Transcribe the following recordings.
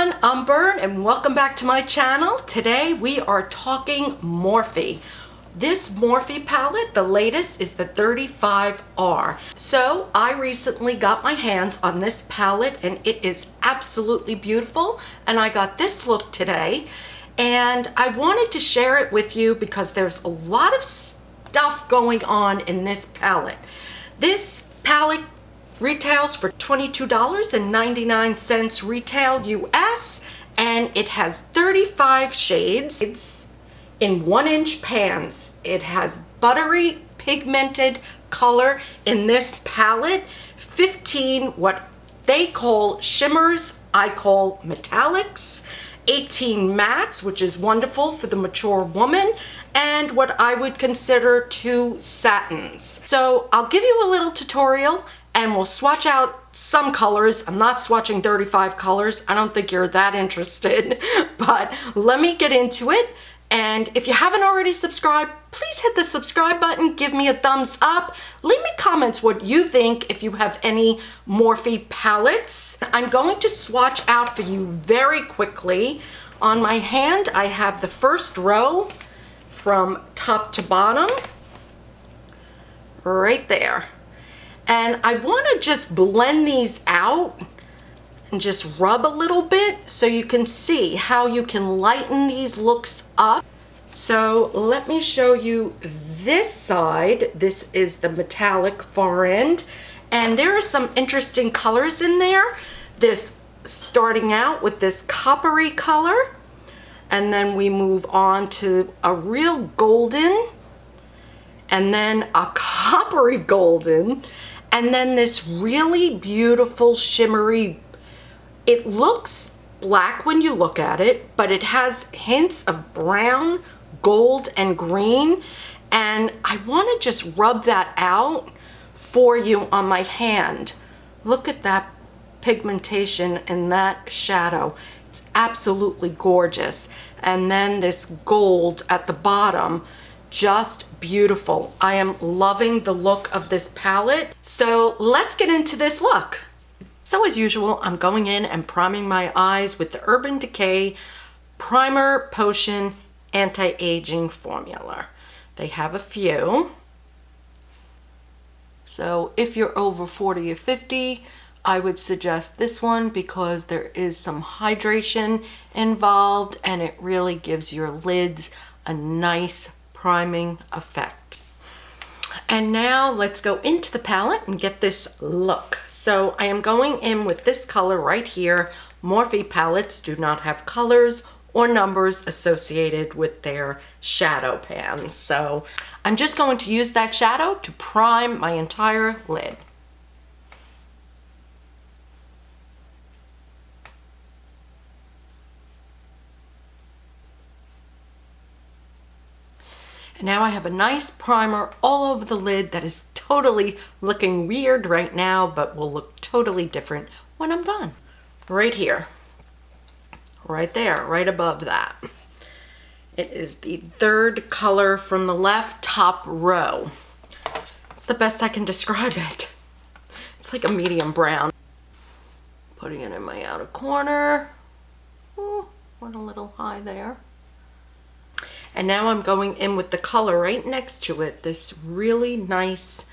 everyone, I'm Bern and welcome back to my channel. Today we are talking Morphe. This Morphe palette, the latest, is the 35R. So I recently got my hands on this palette and it is absolutely beautiful, and I got this look today and I wanted to share it with you because there's a lot of stuff going on in this palette. This palette retails for $22.99 retail US, and it has 35 shades in 1-inch pans. It has buttery pigmented color in this palette, 15 what they call shimmers, I call metallics, 18 mattes, which is wonderful for the mature woman, and what I would consider 2 satins. So I'll give you a little tutorial and we'll swatch out some colors. I'm not swatching 35 colors. I don't think you're that interested, but let me get into it. And if you haven't already subscribed, please hit the subscribe button, give me a thumbs up, leave me comments what you think if you have any Morphe palettes. I'm going to swatch out for you very quickly. On my hand, I have the first row from top to bottom, right there. And I want to just blend these out and just rub a little bit so you can see how you can lighten these looks up. So let me show you this side. This is the metallic far end, and there are some interesting colors in there. This starting out with this coppery color, and then we move on to a real golden, and then a coppery golden, and then this really beautiful shimmery. It looks black when you look at it, but it has hints of brown, gold, and green. And I want to just rub that out for you on my hand. Look at that pigmentation in that shadow. It's absolutely gorgeous. And then this gold at the bottom, just beautiful. I am loving the look of this palette. So let's get into this look. So as usual, I'm going in and priming my eyes with the Urban Decay Primer Potion Anti-Aging Formula. They have a few. So if you're over 40 or 50, I would suggest this one because there is some hydration involved and it really gives your lids a nice priming effect. And now let's go into the palette and get this look. So I am going in with this color right here. Morphe palettes do not have colors or numbers associated with their shadow pans. So I'm just going to use that shadow to prime my entire lid. And now I have a nice primer all over the lid that is totally looking weird right now, but will look totally different when I'm done. Right here, right there, right above that. It is the third color from the left, top row. It's the best I can describe it. It's like a medium brown. Putting it in my outer corner. Oh, went a little high there. And now I'm going in with the color right next to it, this really nice,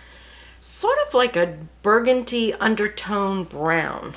sort of like a burgundy undertone brown.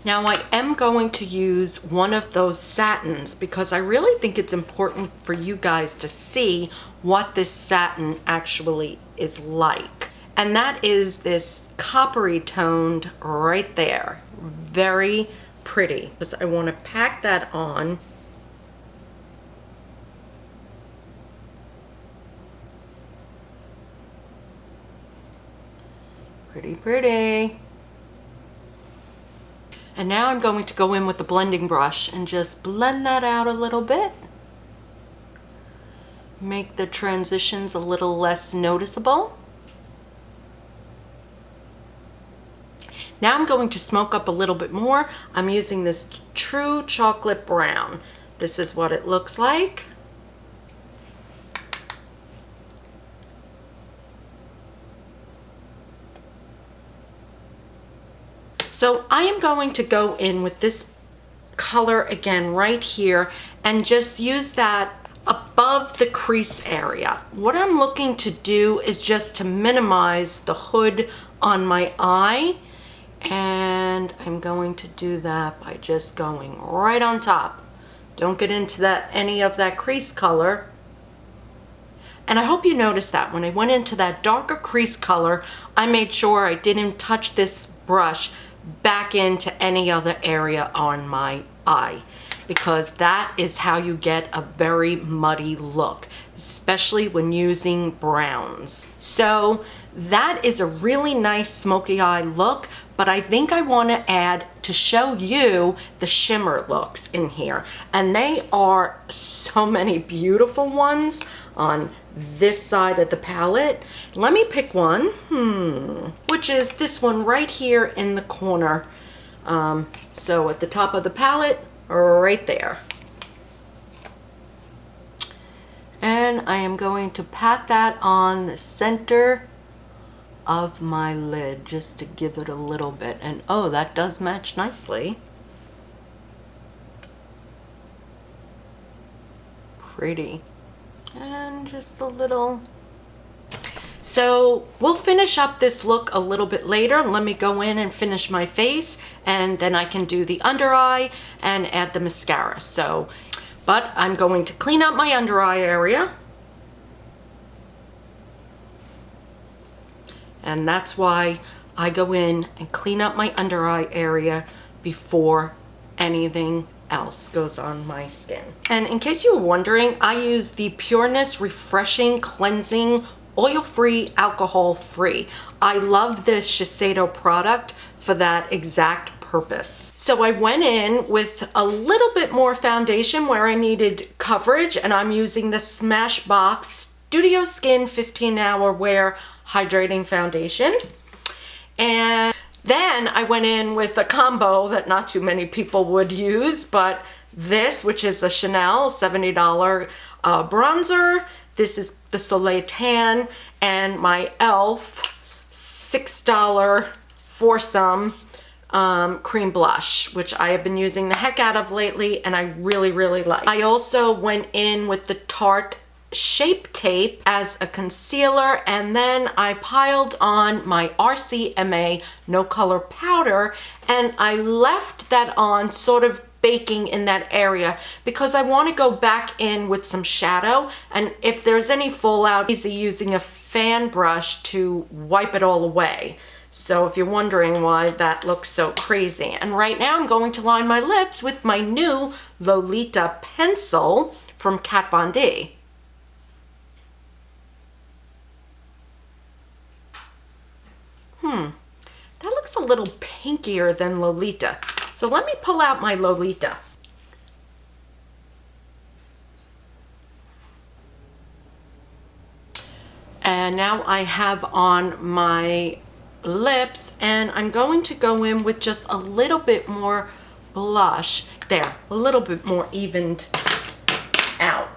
Now I am going to use one of those satins because I really think it's important for you guys to see what this satin actually is like. And that is this coppery toned right there. Very pretty. Because I want to pack that on. Pretty, pretty. And now I'm going to go in with the blending brush and just blend that out a little bit. Make the transitions a little less noticeable. Now I'm going to smoke up a little bit more. I'm using this True Chocolate Brown. This is what it looks like. So I am going to go in with this color again right here and just use that above the crease area. What I'm looking to do is just to minimize the hood on my eye, and I'm going to do that by just going right on top. Don't get into any of that crease color. And I hope you noticed that when I went into that darker crease color, I made sure I didn't touch this brush back into any other area on my eye, because that is how you get a very muddy look, especially when using browns. So that is a really nice smoky eye look, but I think I want to add, to show you, the shimmer looks in here. And they are so many beautiful ones on this side of the palette. Let me pick one, which is this one right here in the corner. So at the top of the palette, right there. And I am going to pat that on the center of my lid just to give it a little bit. And oh, that does match nicely. Pretty. And just a little. So we'll finish up this look a little bit later. Let me go in and finish my face, and then I can do the under eye and add the mascara. So, but I'm going to clean up my under eye area. And that's why I go in and clean up my under eye area before anything else goes on my skin. And in case you were wondering, I use the Pureness Refreshing Cleansing Oil-Free, Alcohol-Free. I love this Shiseido product for that exact purpose. So I went in with a little bit more foundation where I needed coverage, and I'm using the Smashbox Studio Skin 15-Hour Wear Hydrating Foundation. And then I went in with a combo that not too many people would use, but this, which is a Chanel $70 bronzer. This is the Soleil Tan, and my e.l.f. $6 foursome cream blush, which I have been using the heck out of lately, and I really, really like. I also went in with the Tarte Shape Tape as a concealer, and then I piled on my RCMA No Color Powder, and I left that on sort of baking in that area because I want to go back in with some shadow, and if there's any fallout, easy using a fan brush to wipe it all away. So if you're wondering why that looks so crazy. And right now I'm going to line my lips with my new Lolita pencil from Kat Von D. That looks a little pinkier than Lolita. So let me pull out my Lolita. And now I have on my lips, and I'm going to go in with just a little bit more blush. There, a little bit more evened out.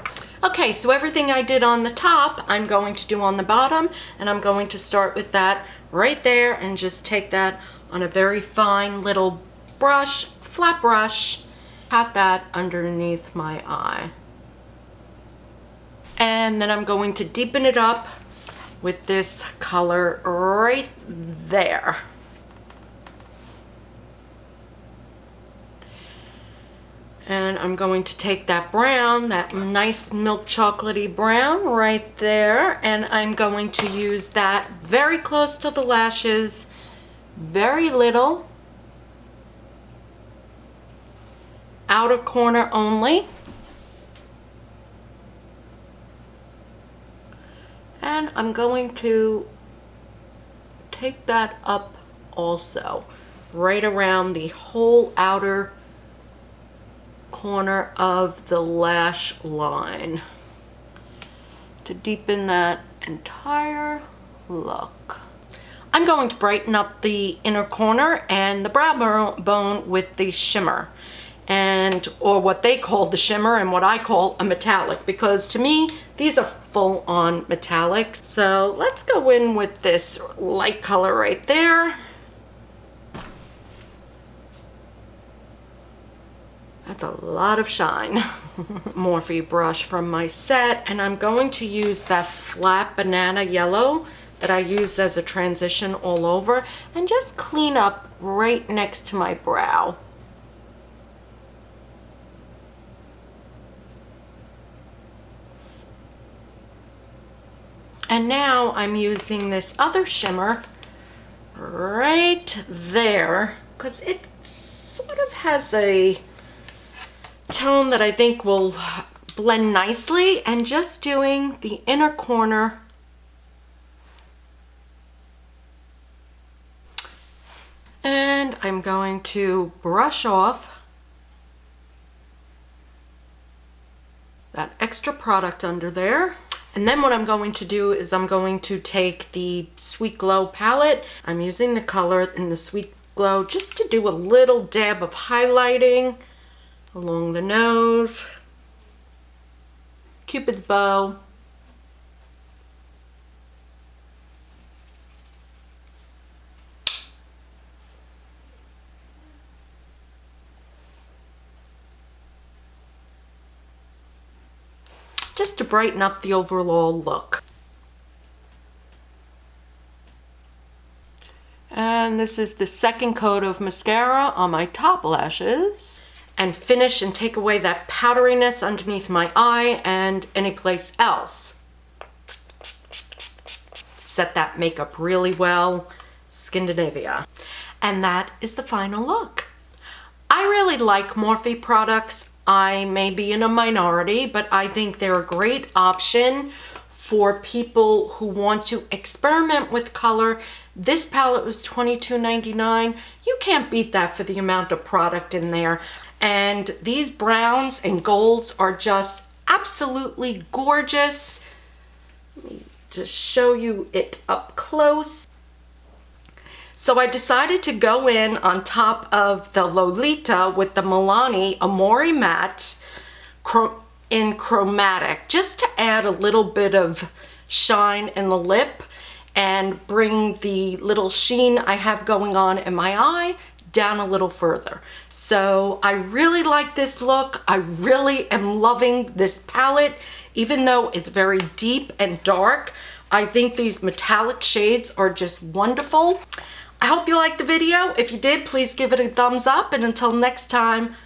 Okay, so everything I did on the top, I'm going to do on the bottom, and I'm going to start with that right there and just take that on a very fine little brush, flat brush, pat that underneath my eye. And then I'm going to deepen it up with this color right there. And I'm going to take that brown, that nice milk chocolatey brown right there, and I'm going to use that very close to the lashes, very little, outer corner only. And I'm going to take that up also, right around the whole outer corner of the lash line to deepen that entire look. I'm going to brighten up the inner corner and the brow bone with the shimmer, and or what they call the shimmer and what I call a metallic, because to me these are full-on metallics. So let's go in with this light color right there. That's a lot of shine. Morphe brush from my set, and I'm going to use that flat banana yellow that I use as a transition all over and just clean up right next to my brow. And now I'm using this other shimmer right there because it sort of has a tone that I think will blend nicely, and just doing the inner corner and I'm going to brush off that extra product under there. And then what I'm going to do is I'm going to take the Sweet Glow palette. I'm using the color in the Sweet Glow just to do a little dab of highlighting along the nose, Cupid's bow, just to brighten up the overall look. And this is the second coat of mascara on my top lashes. And finish and take away that powderiness underneath my eye and any place else. Set that makeup really well. Skindinavia. And that is the final look. I really like Morphe products. I may be in a minority, but I think they're a great option for people who want to experiment with color. This palette was $22.99. You can't beat that for the amount of product in there. And these browns and golds are just absolutely gorgeous. Let me just show you it up close. So I decided to go in on top of the Lolita with the Milani Amore Matte in Chromatic, just to add a little bit of shine in the lip and bring the little sheen I have going on in my eye down a little further. So I really like this look. I really am loving this palette. Even though it's very deep and dark, I think these metallic shades are just wonderful. I hope you liked the video. If you did, please give it a thumbs up, and until next time,